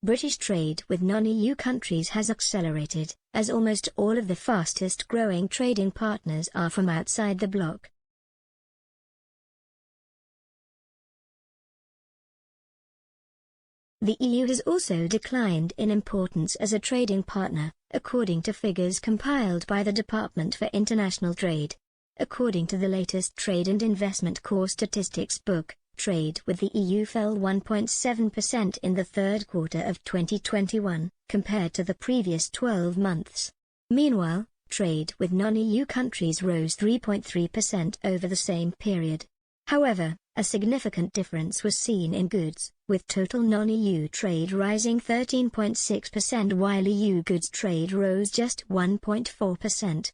British trade with non-EU countries has accelerated, as almost all of the fastest-growing trading partners are from outside the bloc. The EU has also declined in importance as a trading partner, according to figures compiled by the Department for International Trade. According to the latest Trade and Investment Core Statistics book, trade with the EU fell 1.7% in the third quarter of 2021, compared to the previous 12 months. Meanwhile, trade with non-EU countries rose 3.3% over the same period. However, a significant difference was seen in goods, with total non-EU trade rising 13.6% while EU goods trade rose just 1.4%.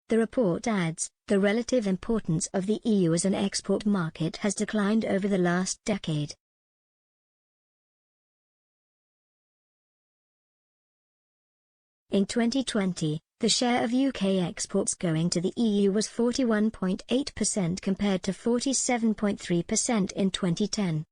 The report adds, the relative importance of the EU as an export market has declined over the last decade. In 2020, the share of UK exports going to the EU was 41.8% compared to 47.3% in 2010.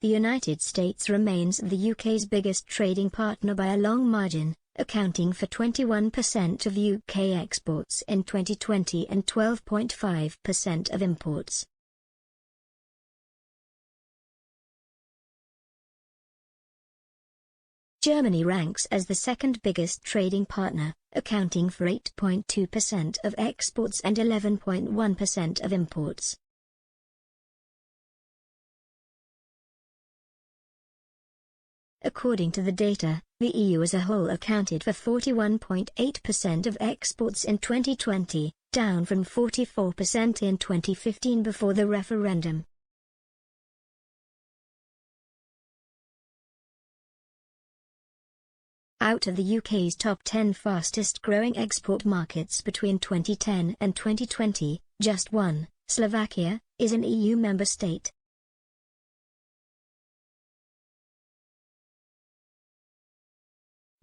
The United States remains the UK's biggest trading partner by a long margin, accounting for 21% of UK exports in 2020 and 12.5% of imports. Germany ranks as the second biggest trading partner, accounting for 8.2% of exports and 11.1% of imports. According to the data, the EU as a whole accounted for 41.8% of exports in 2020, down from 44% in 2015 before the referendum. Out of the UK's top 10 fastest-growing export markets between 2010 and 2020, just one, Slovakia, is an EU member state.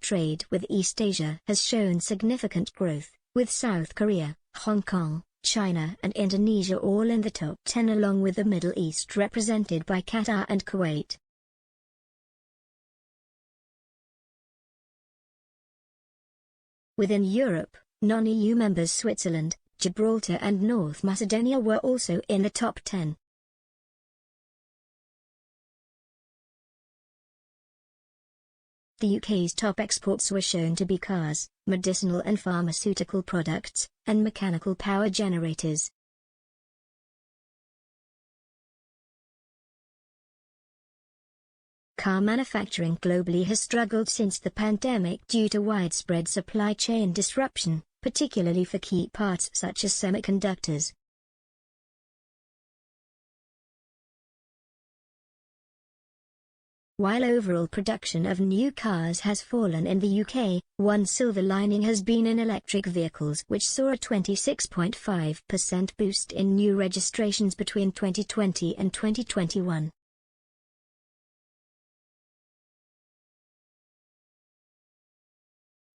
Trade with East Asia has shown significant growth, with South Korea, Hong Kong, China and Indonesia all in the top 10 along with the Middle East represented by Qatar and Kuwait. Within Europe, non-EU members Switzerland, Gibraltar and North Macedonia were also in the top 10. The UK's top exports were shown to be cars, medicinal and pharmaceutical products, and mechanical power generators. Car manufacturing globally has struggled since the pandemic due to widespread supply chain disruption, particularly for key parts such as semiconductors. While overall production of new cars has fallen in the UK, one silver lining has been in electric vehicles, which saw a 26.5% boost in new registrations between 2020 and 2021.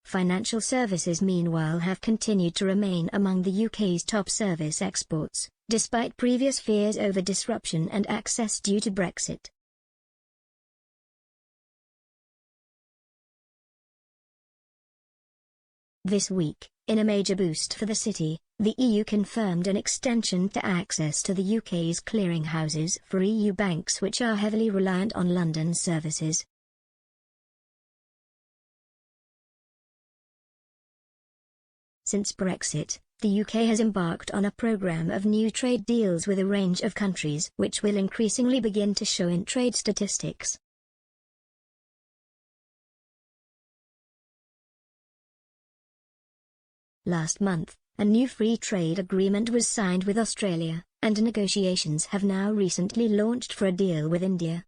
Financial services meanwhile have continued to remain among the UK's top service exports, despite previous fears over disruption and access due to Brexit. This week, in a major boost for the city, the EU confirmed an extension to access to the UK's clearinghouses for EU banks which are heavily reliant on London services. Since Brexit, the UK has embarked on a programme of new trade deals with a range of countries which will increasingly begin to show in trade statistics. Last month, a new free trade agreement was signed with Australia, and negotiations have now recently launched for a deal with India.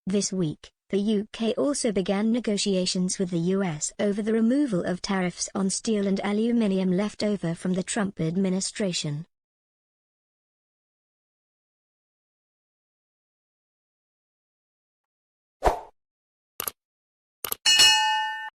This week, the UK also began negotiations with the US over the removal of tariffs on steel and aluminium left over from the Trump administration.